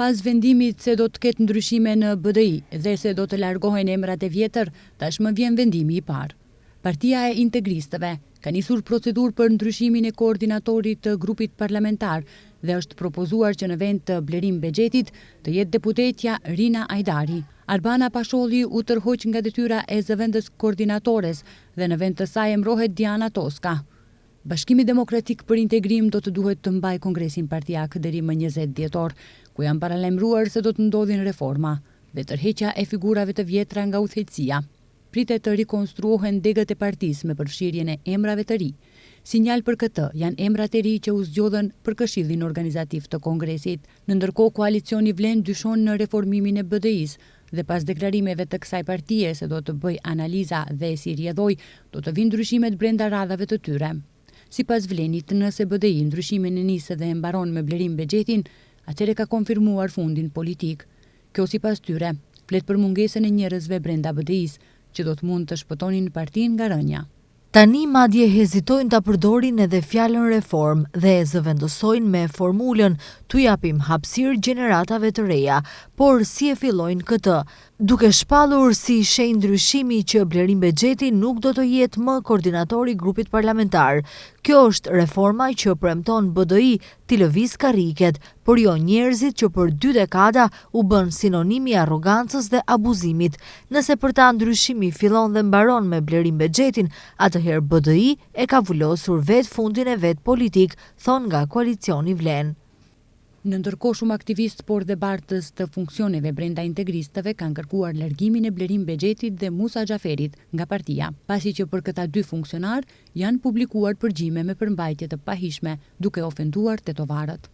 Pas vendimit se do të ketë ndryshime në BDI dhe se do të largohen emrat e vjetër, tashmë vjen vendimi i parë. Partia e Integristëve ka nisur procedurë për ndryshimin e koordinatorit të grupit parlamentar dhe është propozuar që në vend të Blerim Bexhetit të jetë deputetja Rina Ajdari. Albana Pasholli u tërhoq nga detyra e zëvendës koordinatores dhe në vend të saj emrohet Diana Toska. Bashkimi Demokratik për Integrim do të duhet të mbaj kongresin partijak deri më 20 dhjetor, ku janë paralajmëruar se do të ndodhin reforma dhe tërheqja e figurave të vjetra nga udhëheqësia. Pritet të rikonstruohen degët e partisë me përfshirjen e emrave të ri. Sinjal për këtë janë emrat e ri që u zgjodhen për Këshillin Organizativ të Kongresit. Në ndërkohë, koalicioni Vlen dyshon në reformimin e BDI-s dhe pas deklarimeve të kësaj partie se do të bëj analiza dhe si rjedhoj, do të vinë ndryshimet brenda radhave të tyre. Sipas Vlenit, nëse BDI ndryshimin e nisë dhe e mbaron me Blerim Bexhetin, atëre ka konfirmuar fundin politik. Kjo sipas tyre flet për mungesën e njerëzve brenda BDI-s, që do të mund të shpëtonin partinë nga rënja. Tani madje hezitojnë ta përdorin edhe fjalën reform dhe e zëvendësojnë me formulën "tu japim hapësirë gjeneratave të reja", por si e fillojnë këtë? Duke shpallur si shenjë ndryshimi që Blerim Bexheti nuk do të jetë më koordinatori i grupit parlamentar. Kjo është reforma që premton BDI t'i lëviz karriket, por jo njerëzit që për 2 dekada u bën sinonimi i arrogancës dhe abuzimit. Nëse për ta ndryshimi fillon dhe mbaron me Blerim Bexhetin, atëherë BDI e ka vullosur vetë fundin e vet politik, thon nga koalicioni Vlen. Në ndërkohë, shumë aktivistë por dhe bartës të funksioneve brenda integristëve kanë kërkuar largimin e Blerim Bexhetit dhe Musa Xhaferit nga partia, pasi që për këta 2 funksionar janë publikuar përgjime me përmbajtje të pahishme duke ofenduar tetovarët.